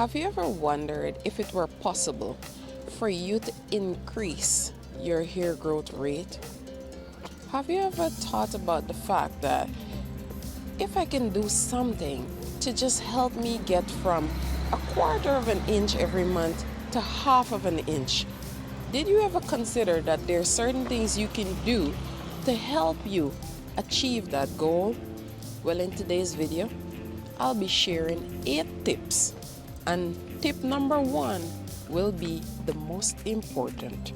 Have you ever wondered if it were possible for you to increase your hair growth rate? Have you ever thought about the fact that if I can do something to just help me get from 1/4 of an inch every month to 1/2 of an inch? Did you ever consider that there are certain things you can do to help you achieve that goal? Well, in today's video, I'll be sharing 8 tips, and tip number 1 will be the most important.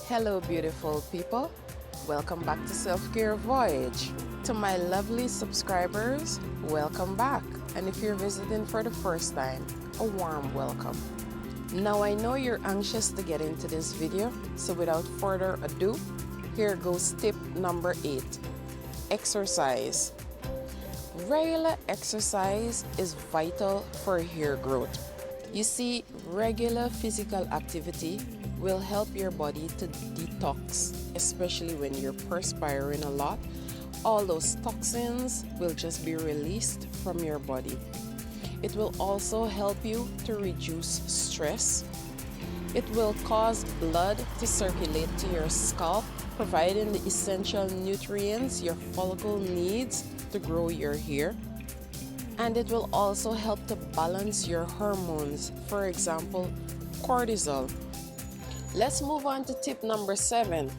Hello, beautiful people. Welcome back to Self-Care Voyage. To my lovely subscribers, welcome back. And if you're visiting for the first time, a warm welcome. Now I know you're anxious to get into this video, so without further ado, here goes tip number 8. Exercise. Regular exercise is vital for hair growth. You see, regular physical activity will help your body to detox, especially when you're perspiring a lot. All those toxins will just be released from your body. It will also help you to reduce stress. It will cause blood to circulate to your scalp, providing the essential nutrients your follicle needs to grow your hair. And it will also help to balance your hormones, for example, cortisol. Let's move on to tip number 7.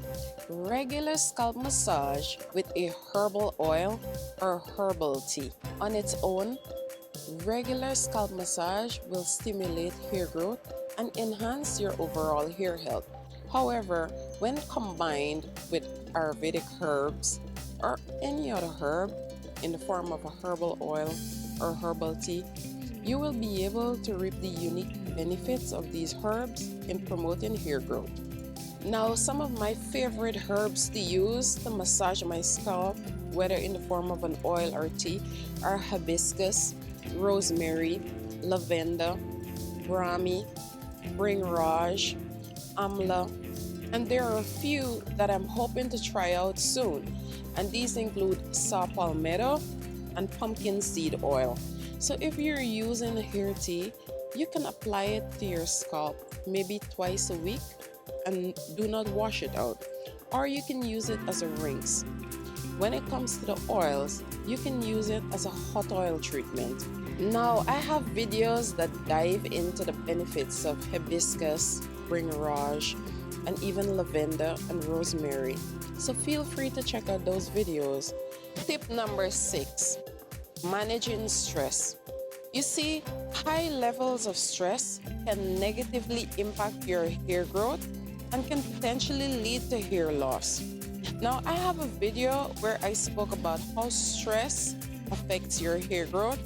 Regular scalp massage with a herbal oil or herbal tea. On its own, regular scalp massage will stimulate hair growth and enhance your overall hair health. However, when combined with Ayurvedic herbs or any other herb in the form of a herbal oil or herbal tea, you will be able to reap the unique benefits of these herbs in promoting hair growth. Now, some of my favorite herbs to use to massage my scalp, whether in the form of an oil or tea, are hibiscus, rosemary, lavender, brahmi, bringraj, amla, and there are a few that I'm hoping to try out soon, and these include saw palmetto and pumpkin seed oil. So if you're using a hair tea, you can apply it to your scalp maybe twice a week and do not wash it out, or you can use it as a rinse. When it comes to the oils, you can use it as a hot oil treatment. Now, I have videos that dive into the benefits of hibiscus, bringraj, and even lavender and rosemary, so feel free to check out those videos. Tip number 6. Managing stress. You see, high levels of stress can negatively impact your hair growth and can potentially lead to hair loss. Now, I have a video where I spoke about how stress affects your hair growth,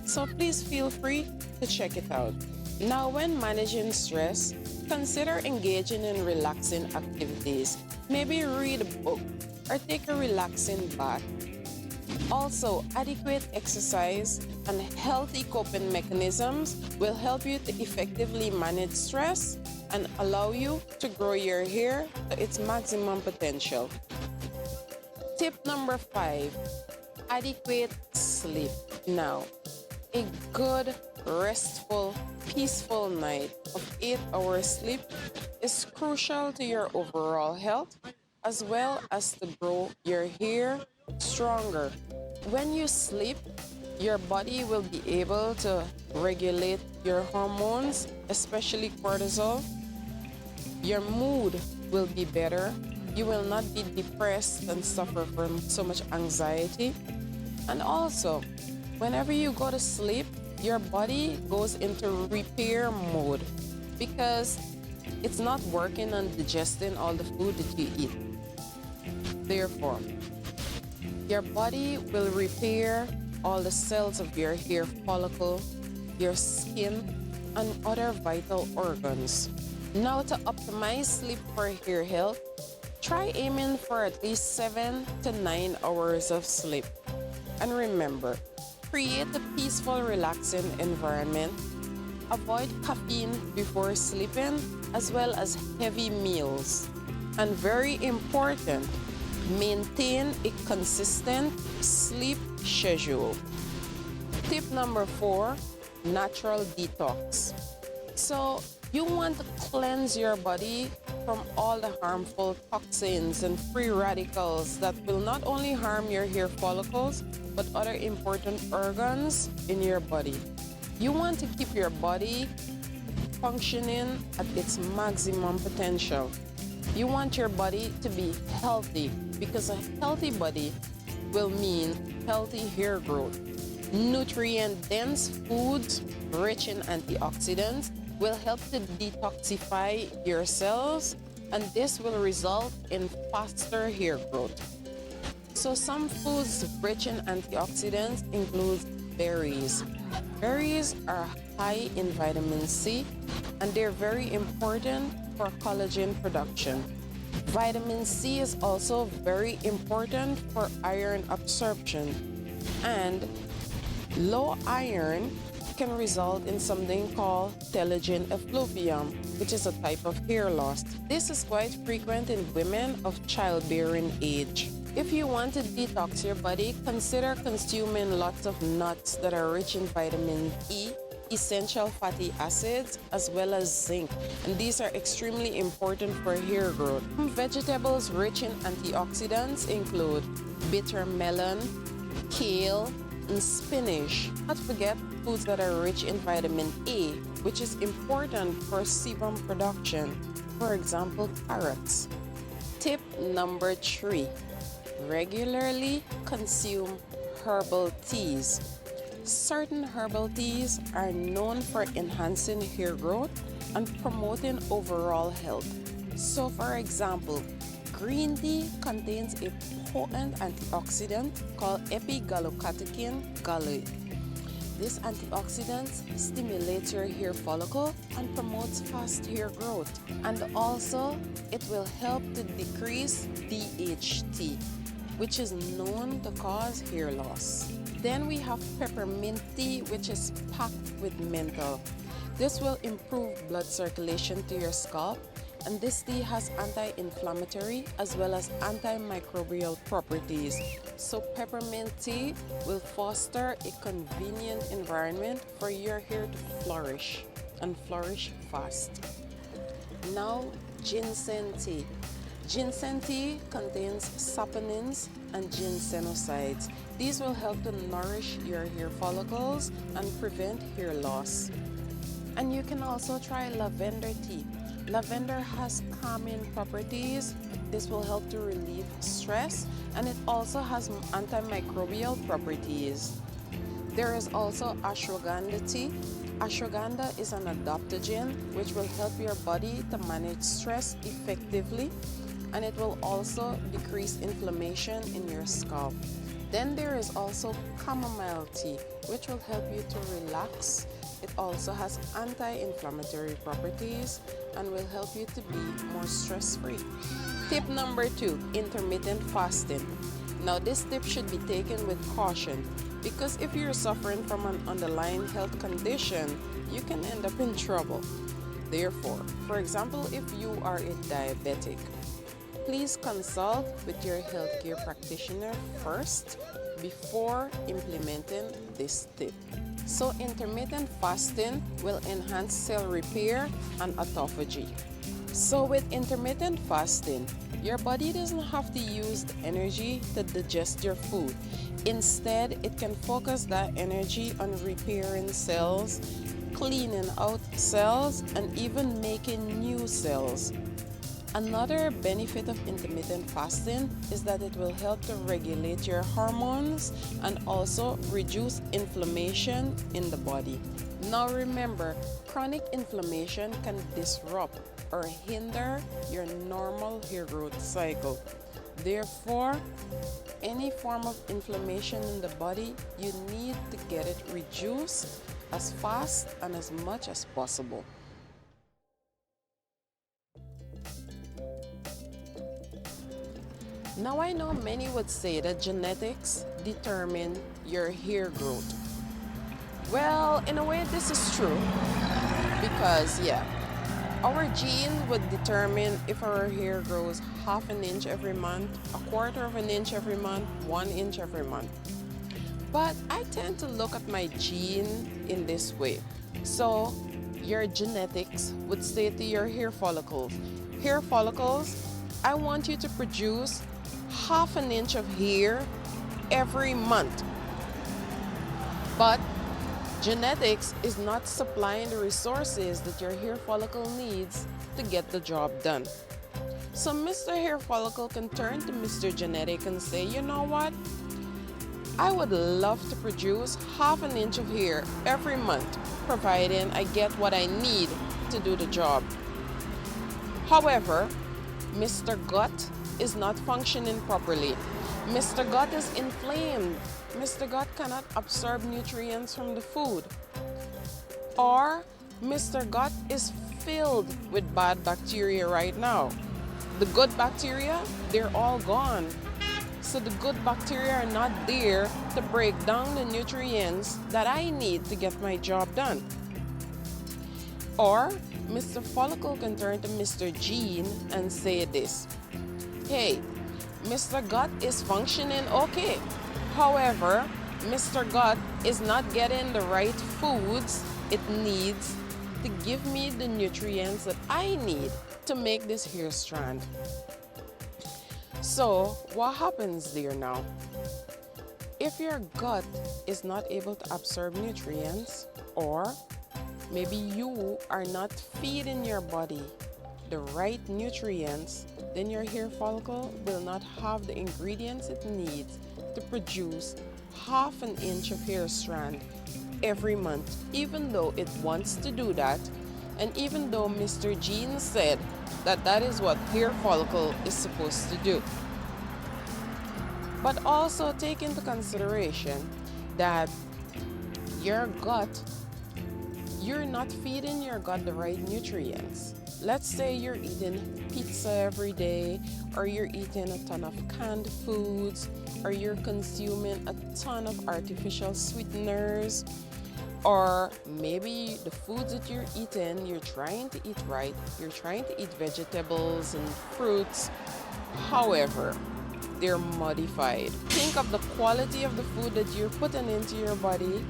so please feel free to check it out. Now, when managing stress, consider engaging in relaxing activities. Maybe read a book or take a relaxing bath. Also, adequate exercise and healthy coping mechanisms will help you to effectively manage stress and allow you to grow your hair to its maximum potential. Tip number 5. Adequate sleep. Now, a good, restful, peaceful night of 8 hours sleep is crucial to your overall health, as well as to grow your hair stronger. When you sleep, your body will be able to regulate your hormones, especially cortisol. Your mood will be better. You will not be depressed and suffer from so much anxiety. And also, whenever you go to sleep, your body goes into repair mode because it's not working on digesting all the food that you eat. Therefore, your body will repair all the cells of your hair follicle, your skin, and other vital organs. Now, to optimize sleep for hair health, try aiming for at least 7 to 9 hours of sleep. And remember, create a peaceful, relaxing environment Avoid caffeine before sleeping, as well as heavy meals. And very important, maintain a consistent sleep schedule. Tip number 4, natural detox. So you want to cleanse your body from all the harmful toxins and free radicals that will not only harm your hair follicles, but other important organs in your body. You want to keep your body functioning at its maximum potential. You want your body to be healthy, because a healthy body will mean healthy hair growth. Nutrient-dense foods rich in antioxidants will help to detoxify your cells, and this will result in faster hair growth. So some foods rich in antioxidants include berries. Berries are high in vitamin C, and they're very important for collagen production. Vitamin C is also very important for iron absorption, and low iron can result in something called telogen effluvium, which is a type of hair loss. This is quite frequent in women of childbearing age. If you want to detox your body, consider consuming lots of nuts that are rich in vitamin E, essential fatty acids, as well as zinc. And these are extremely important for hair growth. Vegetables rich in antioxidants include bitter melon, kale, and spinach. Not forget foods that are rich in vitamin A, which is important for sebum production. For example, carrots. Tip number 3. Regularly consume herbal teas. Certain herbal teas are known for enhancing hair growth and promoting overall health. So for example, green tea contains a potent antioxidant called epigallocatechin gallate. This antioxidant stimulates your hair follicle and promotes fast hair growth. And also, it will help to decrease DHT, which is known to cause hair loss. Then we have peppermint tea, which is packed with menthol. This will improve blood circulation to your scalp, and this tea has anti-inflammatory as well as antimicrobial properties. So peppermint tea will foster a convenient environment for your hair to flourish and flourish fast. Now, ginseng tea. Ginseng tea contains saponins and ginsenosides. These will help to nourish your hair follicles and prevent hair loss. And you can also try lavender tea. Lavender has calming properties. This will help to relieve stress, and it also has antimicrobial properties. There is also ashwagandha tea. Ashwagandha is an adaptogen which will help your body to manage stress effectively, and it will also decrease inflammation in your scalp. Then there is also chamomile tea, which will help you to relax. It also has anti-inflammatory properties and will help you to be more stress-free. Tip number 2, intermittent fasting. Now this tip should be taken with caution, because if you're suffering from an underlying health condition, you can end up in trouble. Therefore, for example, if you are a diabetic, please consult with your healthcare practitioner first before implementing this tip. So intermittent fasting will enhance cell repair and autophagy. So with intermittent fasting, your body doesn't have to use the energy to digest your food. Instead, it can focus that energy on repairing cells, cleaning out cells, and even making new cells. Another benefit of intermittent fasting is that it will help to regulate your hormones and also reduce inflammation in the body. Now remember, chronic inflammation can disrupt or hinder your normal hair growth cycle. Therefore, any form of inflammation in the body, you need to get it reduced as fast and as much as possible. Now I know many would say that genetics determine your hair growth. Well, in a way this is true, Because yeah, our gene would determine if our hair grows half an inch every month, a quarter of an inch every month, 1 inch every month. But I tend to look at my gene in this way. So your genetics would say to your hair follicles, I want you to produce half an inch of hair every month. But genetics is not supplying the resources that your hair follicle needs to get the job done. So Mr. Hair Follicle can turn to Mr. Genetic and say, you know what? I would love to produce half an inch of hair every month, providing I get what I need to do the job. However, Mr. Gut is not functioning properly. Mr. Gut is inflamed. Mr. Gut cannot absorb nutrients from the food. Or Mr. Gut is filled with bad bacteria right now. The good bacteria, they're all gone. So the good bacteria are not there to break down the nutrients that I need to get my job done. Or Mr. Follicle can turn to Mr. Gene and say this, hey, Mr. Gut is functioning okay. However, Mr. Gut is not getting the right foods it needs to give me the nutrients that I need to make this hair strand. So what happens there now? If your gut is not able to absorb nutrients, or maybe you are not feeding your body the right nutrients, then your hair follicle will not have the ingredients it needs to produce half an inch of hair strand every month, even though it wants to do that, and even though Mr. Gene said that that is what hair follicle is supposed to do. But also take into consideration that your gut, you're not feeding your gut the right nutrients. Let's say you're eating pizza every day, or you're eating a ton of canned foods, or you're consuming a ton of artificial sweeteners, or maybe the foods that you're eating, you're trying to eat right, you're trying to eat vegetables and fruits. However, they're modified. Think of the quality of the food that you're putting into your body.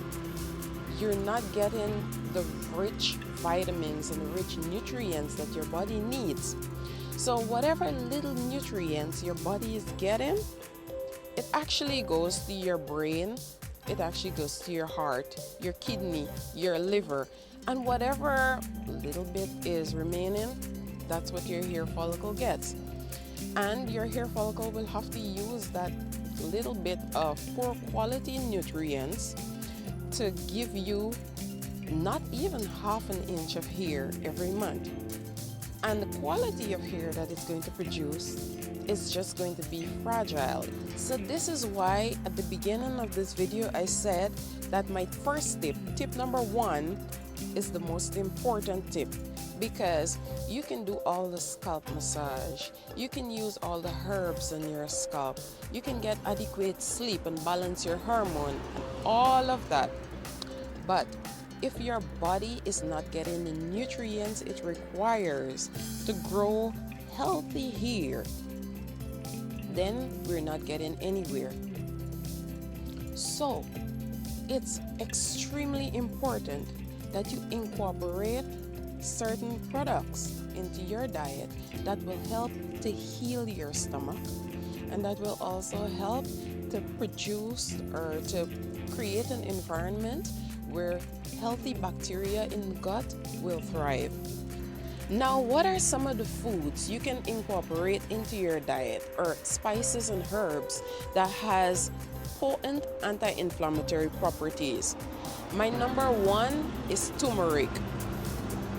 You're not getting the rich vitamins and rich nutrients that your body needs. So whatever little nutrients your body is getting, it actually goes to your brain, it actually goes to your heart, your kidney, your liver, and whatever little bit is remaining, that's what your hair follicle gets. And your hair follicle will have to use that little bit of poor quality nutrients to give you not even half an inch of hair every month. And the quality of hair that it's going to produce is just going to be fragile. So this is why at the beginning of this video I said that my first tip number 1, is the most important tip, because you can do all the scalp massage, you can use all the herbs on your scalp, you can get adequate sleep and balance your hormone and all of that. But if your body is not getting the nutrients it requires to grow healthy hair, then we're not getting anywhere. So it's extremely important that you incorporate certain products into your diet that will help to heal your stomach, and that will also help to produce or to create an environment where healthy bacteria in the gut will thrive. Now, what are some of the foods you can incorporate into your diet, or spices and herbs that has potent anti-inflammatory properties? My number 1 is turmeric.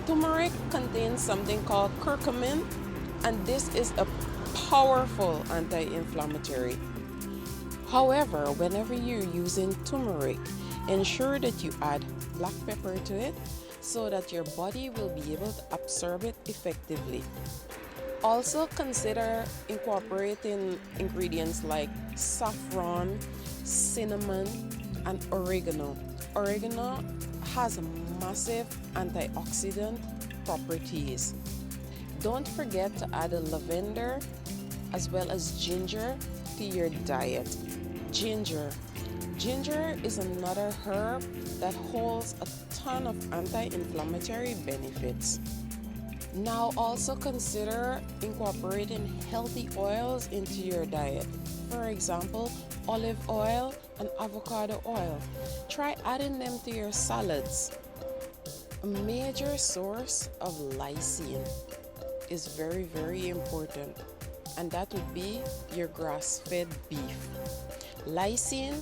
Turmeric contains something called curcumin, and this is a powerful anti-inflammatory. However, whenever you're using turmeric, ensure that you add black pepper to it so that your body will be able to absorb it effectively. Also consider incorporating ingredients like saffron, cinnamon, and oregano. Oregano has massive antioxidant properties. Don't forget to add a lavender as well as ginger to your diet. Ginger. Ginger is another herb that holds a ton of anti-inflammatory benefits. Now also consider incorporating healthy oils into your diet. For example, olive oil and avocado oil. Try adding them to your salads. A major source of lysine is very, very important, and that would be your grass-fed beef. Lysine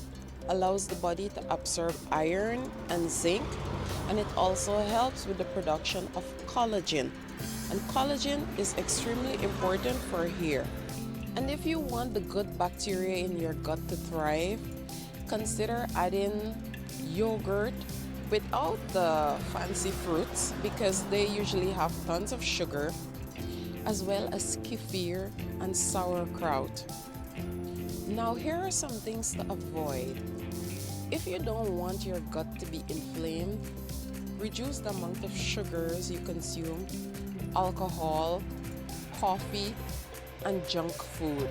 allows the body to absorb iron and zinc, and it also helps with the production of collagen. And collagen is extremely important for hair. And if you want the good bacteria in your gut to thrive, consider adding yogurt without the fancy fruits, because they usually have tons of sugar, as well as kefir and sauerkraut. Now here are some things to avoid. If you don't want your gut to be inflamed, reduce the amount of sugars you consume, alcohol, coffee, and junk food.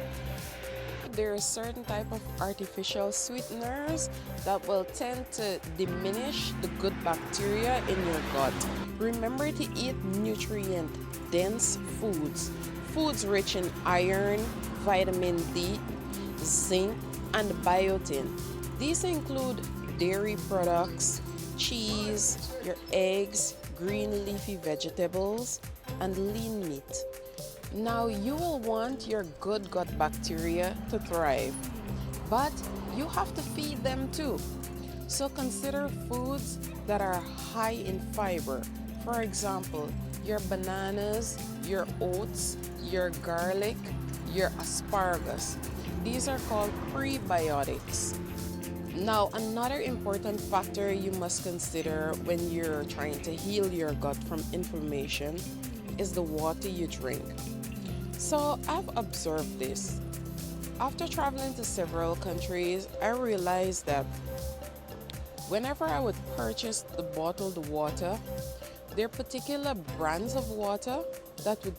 There are certain type of artificial sweeteners that will tend to diminish the good bacteria in your gut. Remember to eat nutrient-dense foods. Foods rich in iron, vitamin D, zinc, and biotin. These include dairy products, cheese, your eggs, green leafy vegetables, and lean meat. Now you will want your good gut bacteria to thrive, but you have to feed them too. So consider foods that are high in fiber. For example, your bananas, your oats, your garlic, your asparagus. These are called prebiotics. Now, another important factor you must consider when you're trying to heal your gut from inflammation is the water you drink. So I've observed this. After traveling to several countries, I realized that whenever I would purchase the bottled water, there are particular brands of water that would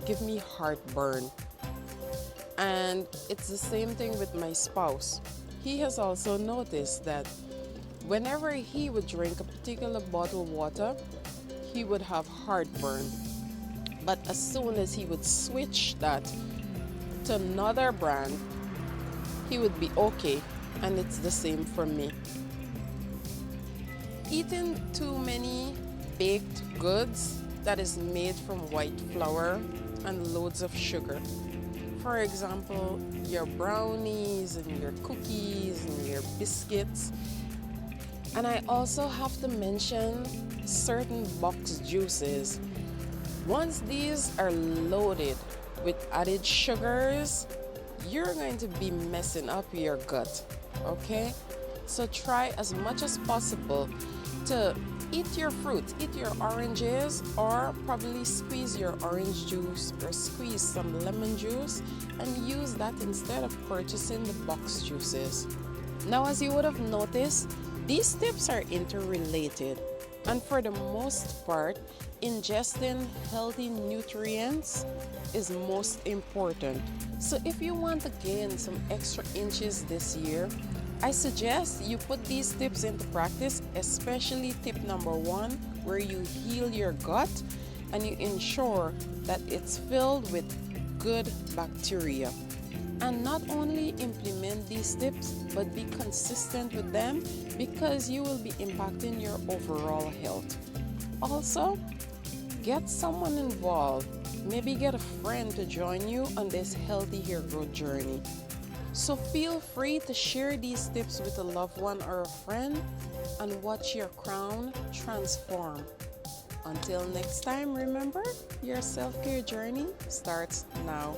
give me heartburn. And it's the same thing with my spouse. He has also noticed that whenever he would drink a particular bottled water, he would have heartburn. But as soon as he would switch that to another brand, he would be okay. And it's the same for me. Eating too many baked goods that is made from white flour and loads of sugar. For example, your brownies and your cookies and your biscuits. And I also have to mention certain box juices. Once these are loaded with added sugars, you're going to be messing up your gut, okay? So try as much as possible to eat your fruit, eat your oranges, or probably squeeze your orange juice or squeeze some lemon juice and use that instead of purchasing the box juices. Now, as you would have noticed, these tips are interrelated, and for the most part, ingesting healthy nutrients is most important. So if you want to gain some extra inches this year, I suggest you put these tips into practice, especially tip number 1, where you heal your gut and you ensure that it's filled with good bacteria. And not only implement these tips, but be consistent with them, because you will be impacting your overall health. Also, get someone involved. Maybe get a friend to join you on this healthy hair growth journey. So feel free to share these tips with a loved one or a friend and watch your crown transform. Until next time, remember, your self-care journey starts now.